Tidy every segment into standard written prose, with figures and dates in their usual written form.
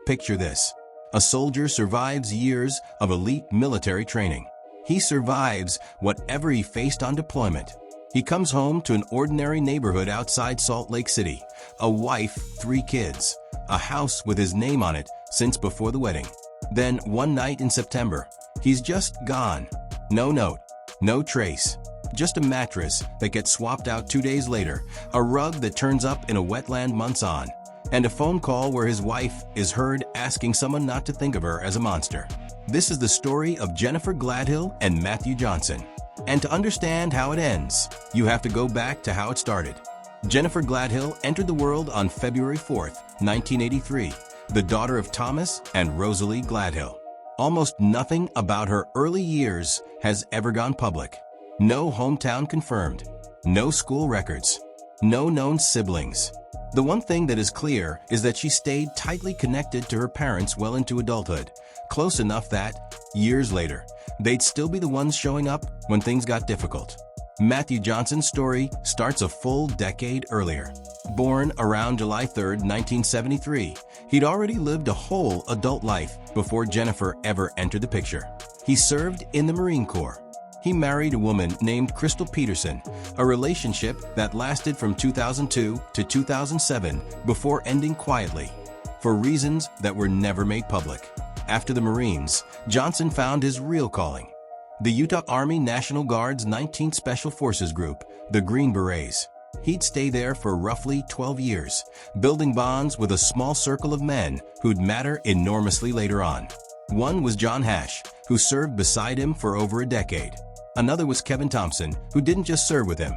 Picture this. A soldier survives years of elite military training. He survives whatever he faced on deployment. He comes home to an ordinary neighborhood outside Salt Lake City, a wife, 3 kids, a house with his name on it since before the wedding. Then, one night in September, he's just gone. No note, no trace, just a mattress that gets swapped out 2 days later, a rug that turns up in a wetland months on, and a phone call where his wife is heard asking someone not to think of her as a monster. This is the story of Jennifer Gladhill and Matthew Johnson. And to understand how it ends, you have to go back to how it started. Jennifer Gladhill entered the world on February 4, 1983, the daughter of Thomas and Rosalie Gladhill. Almost nothing about her early years has ever gone public. No hometown confirmed, no school records, no known siblings. The one thing that is clear is that she stayed tightly connected to her parents well into adulthood, close enough that, years later, they'd still be the ones showing up when things got difficult. Matthew Johnson's story starts a full decade earlier. Born around July 3, 1973, he'd already lived a whole adult life before Jennifer ever entered the picture. He served in the Marine Corps. He married a woman named Crystal Peterson, a relationship that lasted from 2002 to 2007 before ending quietly, for reasons that were never made public. After the Marines, Johnson found his real calling. The Utah Army National Guard's 19th Special Forces Group, the Green Berets. He'd stay there for roughly 12 years, building bonds with a small circle of men who'd matter enormously later on. One was John Hash, who served beside him for over a decade. Another was Kevin Thompson, who didn't just serve with him.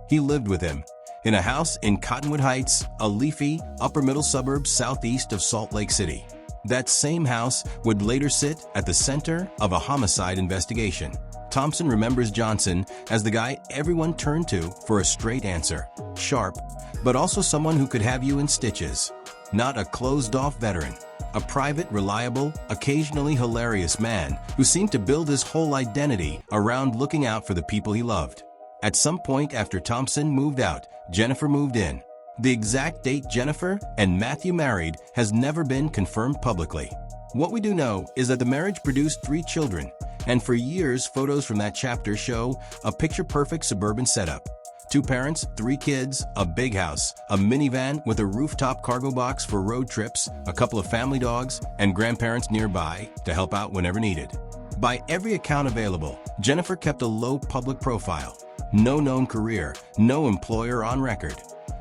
He lived with him, in a house in Cottonwood Heights, a leafy, upper-middle suburb southeast of Salt Lake City. That same house would later sit at the center of a homicide investigation. Thompson remembers Johnson as the guy everyone turned to for a straight answer, sharp, but also someone who could have you in stitches. Not a closed-off veteran, a private, reliable, occasionally hilarious man who seemed to build his whole identity around looking out for the people he loved. At some point after Thompson moved out, Jennifer moved in. The exact date Jennifer and Matthew married has never been confirmed publicly. What we do know is that the marriage produced 3 children, and for years photos from that chapter show a picture-perfect suburban setup. 2 parents, 3 kids, a big house, a minivan with a rooftop cargo box for road trips, a couple of family dogs, and grandparents nearby to help out whenever needed. By every account available, Jennifer kept a low public profile. No known career, no employer on record.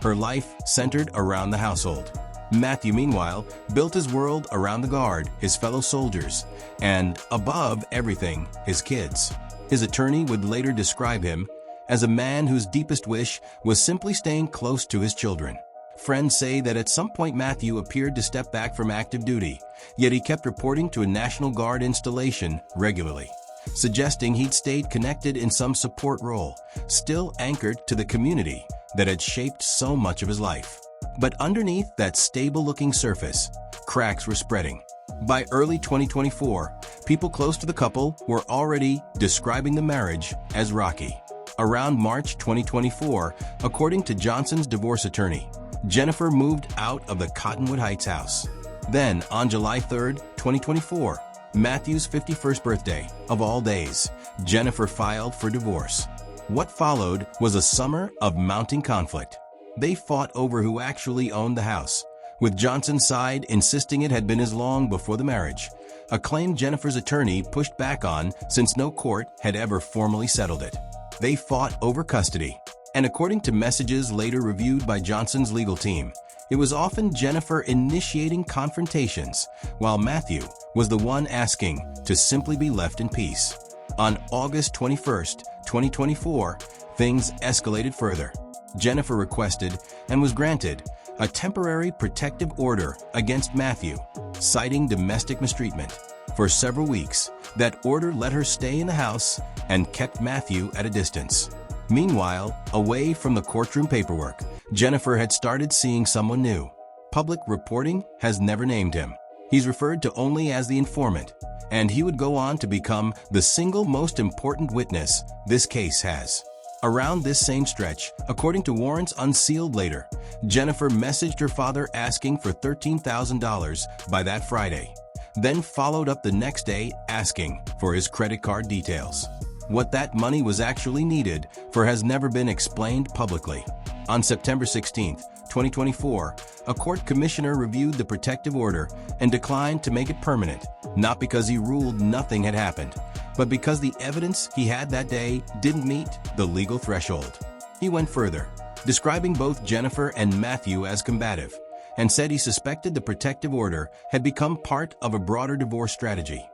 Her life centered around the household. Matthew, meanwhile, built his world around the Guard, his fellow soldiers, and, above everything, his kids. His attorney would later describe him as a man whose deepest wish was simply staying close to his children. Friends say that at some point Matthew appeared to step back from active duty, yet he kept reporting to a National Guard installation regularly, suggesting he'd stayed connected in some support role, still anchored to the community that had shaped so much of his life. But underneath that stable-looking surface, cracks were spreading. By early 2024, people close to the couple were already describing the marriage as rocky. Around March 2024, according to Johnson's divorce attorney, Jennifer moved out of the Cottonwood Heights house. Then, on July 3, 2024, Matthew's 51st birthday, of all days, Jennifer filed for divorce. What followed was a summer of mounting conflict. They fought over who actually owned the house, with Johnson's side insisting it had been his long before the marriage, a claim Jennifer's attorney pushed back on since no court had ever formally settled it. They fought over custody, and according to messages later reviewed by Johnson's legal team, it was often Jennifer initiating confrontations, while Matthew was the one asking to simply be left in peace. On August 21, 2024, things escalated further. Jennifer requested, and was granted, a temporary protective order against Matthew, citing domestic mistreatment. For several weeks, that order let her stay in the house and kept Matthew at a distance. Meanwhile, away from the courtroom paperwork, Jennifer had started seeing someone new. Public reporting has never named him. He's referred to only as the informant, and he would go on to become the single most important witness this case has. Around this same stretch, according to warrants unsealed later, Jennifer messaged her father asking for $13,000 by that Friday, then followed up the next day asking for his credit card details. What that money was actually needed for has never been explained publicly. On September 16, 2024, a court commissioner reviewed the protective order and declined to make it permanent, not because he ruled nothing had happened, but because the evidence he had that day didn't meet the legal threshold. He went further, describing both Jennifer and Matthew as combative, and said he suspected the protective order had become part of a broader divorce strategy,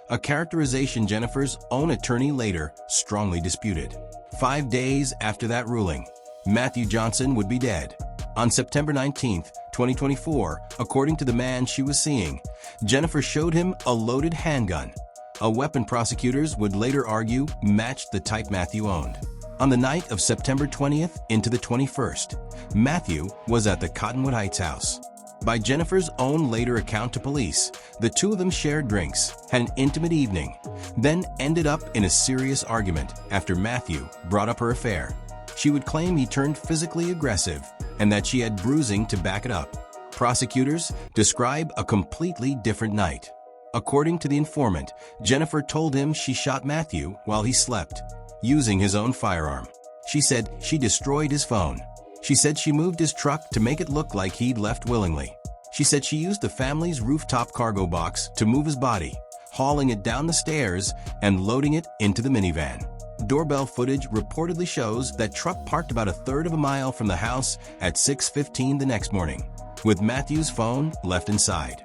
a characterization Jennifer's own attorney later strongly disputed. 5 days after that ruling, Matthew Johnson would be dead. On September 19, 2024, according to the man she was seeing, Jennifer showed him a loaded handgun, a weapon prosecutors would later argue matched the type Matthew owned. On the night of September 20th into the 21st, Matthew was at the Cottonwood Heights house. By Jennifer's own later account to police, the two of them shared drinks, had an intimate evening, then ended up in a serious argument after Matthew brought up her affair. She would claim he turned physically aggressive and that she had bruising to back it up. Prosecutors describe a completely different night. According to the informant, Jennifer told him she shot Matthew while he slept, using his own firearm. She said she destroyed his phone. She said she moved his truck to make it look like he'd left willingly. She said she used the family's rooftop cargo box to move his body, hauling it down the stairs and loading it into the minivan. Doorbell footage reportedly shows that truck parked about a third of a mile from the house at 6:15 the next morning, with Matthew's phone left inside.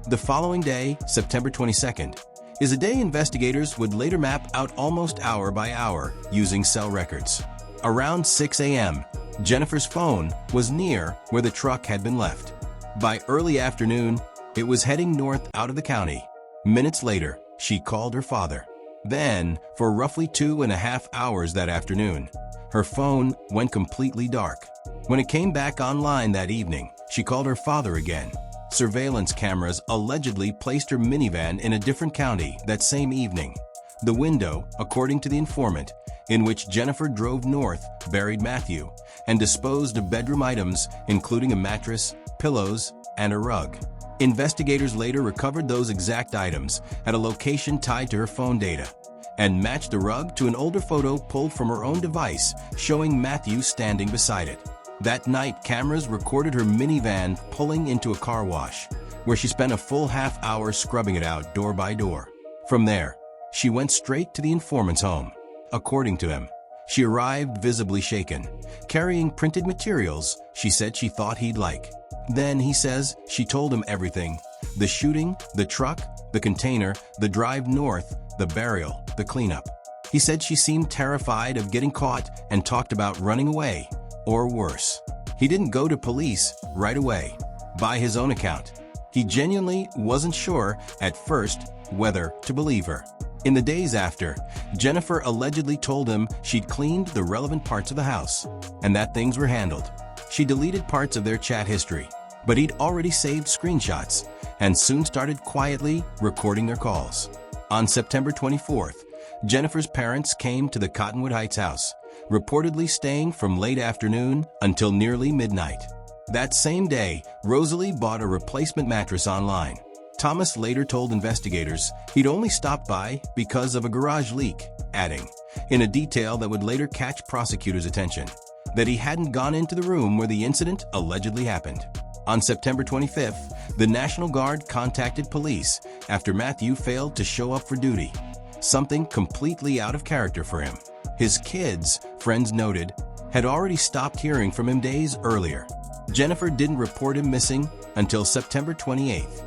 The following day, September 22nd, is a day investigators would later map out almost hour by hour using cell records. Around 6 a.m., Jennifer's phone was near where the truck had been left. By early afternoon, it was heading north out of the county. Minutes later, she called her father. Then, for roughly 2.5 hours that afternoon, her phone went completely dark. When it came back online that evening, she called her father again. Surveillance cameras allegedly placed her minivan in a different county that same evening. The window, according to the informant, in which Jennifer drove north, buried Matthew and disposed of bedroom items, including a mattress, pillows, and a rug. Investigators later recovered those exact items at a location tied to her phone data and matched the rug to an older photo pulled from her own device showing Matthew standing beside it. That night, cameras recorded her minivan pulling into a car wash, where she spent a full half hour scrubbing it out door by door. From there, she went straight to the informant's home. According to him, she arrived visibly shaken, carrying printed materials she said she thought he'd like. Then, he says, she told him everything: the shooting, the truck, the container, the drive north, the burial, the cleanup. He said she seemed terrified of getting caught and talked about running away, or worse. He didn't go to police right away. By his own account, he genuinely wasn't sure at first whether to believe her. In the days after, Jennifer allegedly told him she'd cleaned the relevant parts of the house and that things were handled. She deleted parts of their chat history, but he'd already saved screenshots and soon started quietly recording their calls. On September 24th, Jennifer's parents came to the Cottonwood Heights house, reportedly staying from late afternoon until nearly midnight. That same day, Rosalie bought a replacement mattress online. Thomas later told investigators he'd only stopped by because of a garage leak, adding, in a detail that would later catch prosecutors' attention, that he hadn't gone into the room where the incident allegedly happened. On September 25th, the National Guard contacted police after Matthew failed to show up for duty, something completely out of character for him. His kids, friends noted, had already stopped hearing from him days earlier. Jennifer didn't report him missing until September 28th,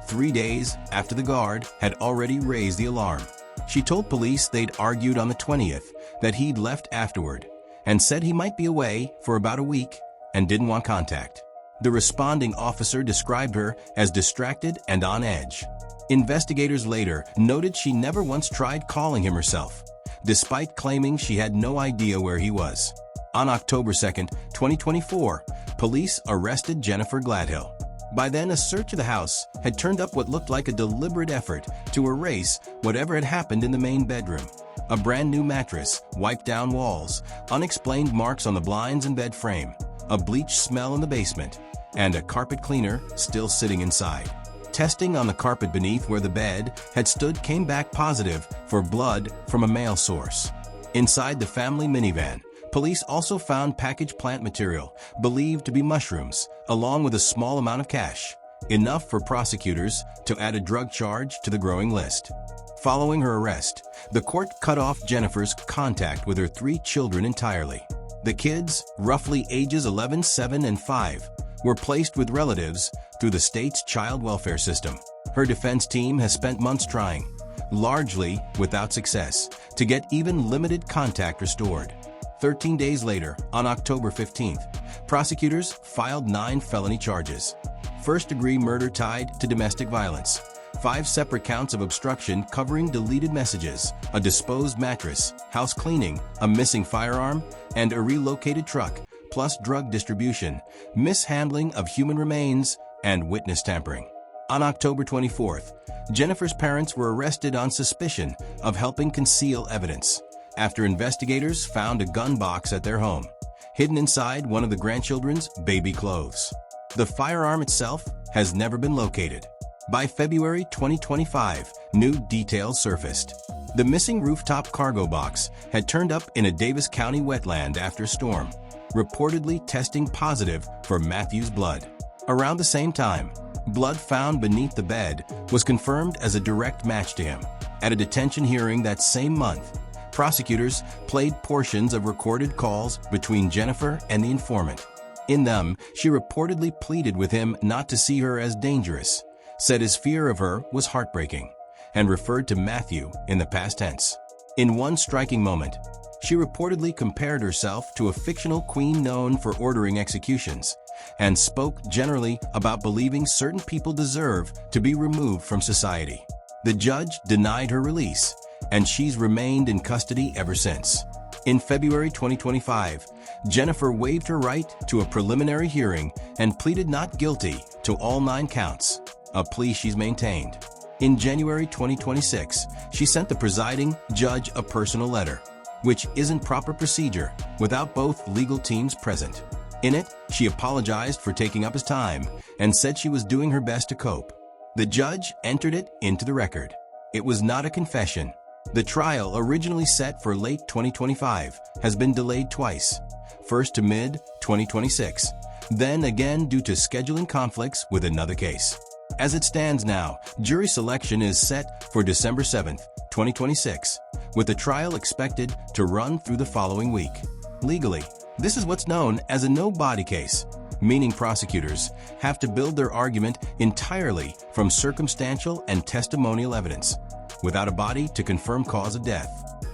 3 days after the Guard had already raised the alarm. She told police they'd argued on the 20th that he'd left afterward and said he might be away for about a week and didn't want contact. The responding officer described her as distracted and on edge. Investigators later noted she never once tried calling him herself, despite claiming she had no idea where he was. On October 2, 2024, police arrested Jennifer Gladhill. By then, a search of the house had turned up what looked like a deliberate effort to erase whatever had happened in the main bedroom. A brand new mattress, wiped down walls, unexplained marks on the blinds and bed frame, a bleach smell in the basement, and a carpet cleaner still sitting inside. Testing on the carpet beneath where the bed had stood came back positive for blood from a male source. Inside the family minivan, police also found packaged plant material, believed to be mushrooms, along with a small amount of cash, enough for prosecutors to add a drug charge to the growing list. Following her arrest, the court cut off Jennifer's contact with her 3 children entirely. The kids, roughly ages 11, 7, and 5, were placed with relatives through the state's child welfare system. Her defense team has spent months trying, largely without success, to get even limited contact restored. 13 days later, on October 15th, prosecutors filed 9 felony charges. First-degree murder tied to domestic violence, 5 separate counts of obstruction covering deleted messages, a disposed mattress, house cleaning, a missing firearm, and a relocated truck, plus drug distribution, mishandling of human remains, and witness tampering. On October 24th, Jennifer's parents were arrested on suspicion of helping conceal evidence after investigators found a gun box at their home, hidden inside one of the grandchildren's baby clothes. The firearm itself has never been located. By February 2025, new details surfaced. The missing rooftop cargo box had turned up in a Davis County wetland after a storm, reportedly testing positive for Matthew's blood. Around the same time, blood found beneath the bed was confirmed as a direct match to him. At a detention hearing that same month, prosecutors played portions of recorded calls between Jennifer and the informant. In them, she reportedly pleaded with him not to see her as dangerous, said his fear of her was heartbreaking, and referred to Matthew in the past tense. In one striking moment, she reportedly compared herself to a fictional queen known for ordering executions, and spoke generally about believing certain people deserve to be removed from society. The judge denied her release, and she's remained in custody ever since. In February 2025, Jennifer waived her right to a preliminary hearing and pleaded not guilty to all 9 counts, a plea she's maintained. In January 2026, she sent the presiding judge a personal letter, which isn't proper procedure without both legal teams present. In it, she apologized for taking up his time and said she was doing her best to cope. The judge entered it into the record. It was not a confession. The trial, originally set for late 2025, has been delayed twice, first to mid-2026, then again due to scheduling conflicts with another case. As it stands now, jury selection is set for December 7, 2026, with the trial expected to run through the following week. Legally, this is what's known as a no-body case, meaning prosecutors have to build their argument entirely from circumstantial and testimonial evidence, without a body to confirm cause of death.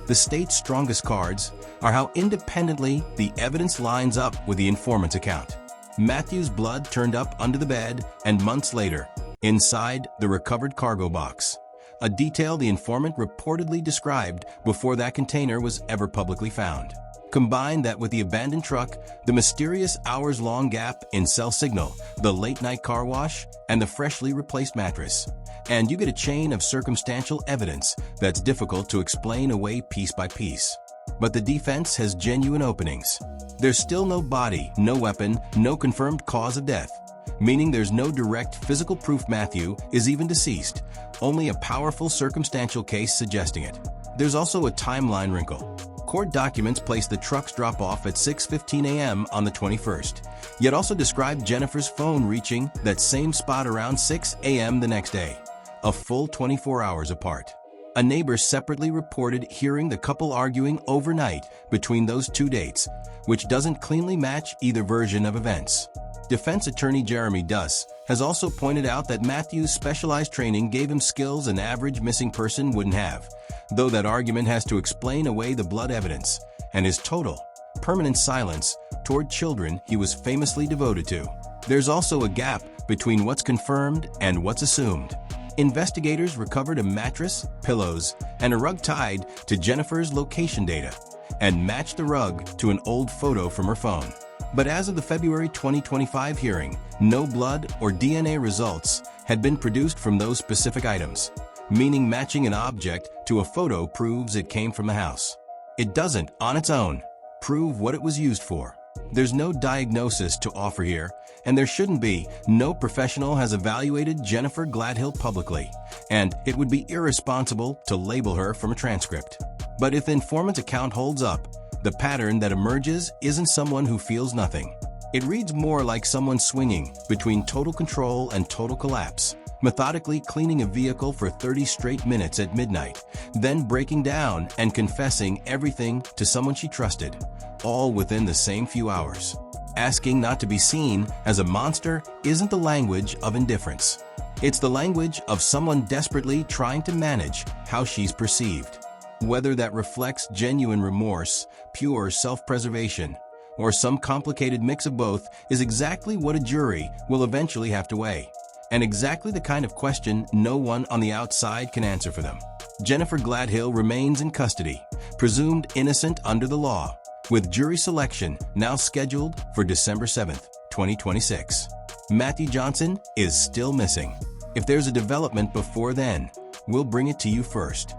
The state's strongest cards are how independently the evidence lines up with the informant's account. Matthew's blood turned up under the bed and months later, inside the recovered cargo box, a detail the informant reportedly described before that container was ever publicly found. Combine that with the abandoned truck, the mysterious hours-long gap in cell signal, the late-night car wash, and the freshly replaced mattress, and you get a chain of circumstantial evidence that's difficult to explain away piece by piece. But the defense has genuine openings. There's still no body, no weapon, no confirmed cause of death, meaning there's no direct physical proof Matthew is even deceased, only a powerful circumstantial case suggesting it. There's also a timeline wrinkle. Court documents place the truck's drop-off at 6:15 a.m. on the 21st, yet also describe Jennifer's phone reaching that same spot around 6 a.m. the next day, a full 24 hours apart. A neighbor separately reported hearing the couple arguing overnight between those 2 dates, which doesn't cleanly match either version of events. Defense attorney Jeremy Duss has also pointed out that Matthew's specialized training gave him skills an average missing person wouldn't have, though that argument has to explain away the blood evidence and his total, permanent silence toward children he was famously devoted to. There's also a gap between what's confirmed and what's assumed. Investigators recovered a mattress, pillows, and a rug tied to Jennifer's location data, and matched the rug to an old photo from her phone. But as of the February 2025 hearing, no blood or DNA results had been produced from those specific items, meaning matching an object to a photo proves it came from the house. It doesn't, on its own, prove what it was used for. There's no diagnosis to offer here, and there shouldn't be. No professional has evaluated Jennifer Gladhill publicly, and it would be irresponsible to label her from a transcript. But if the informant's account holds up, the pattern that emerges isn't someone who feels nothing. It reads more like someone swinging between total control and total collapse, methodically cleaning a vehicle for 30 straight minutes at midnight, then breaking down and confessing everything to someone she trusted, all within the same few hours. Asking not to be seen as a monster isn't the language of indifference. It's the language of someone desperately trying to manage how she's perceived. Whether that reflects genuine remorse, pure self-preservation, or some complicated mix of both is exactly what a jury will eventually have to weigh, and exactly the kind of question no one on the outside can answer for them. Jennifer Gladhill remains in custody, presumed innocent under the law, with jury selection now scheduled for December 7, 2026. Matthew Johnson is still missing. If there's a development before then, we'll bring it to you first.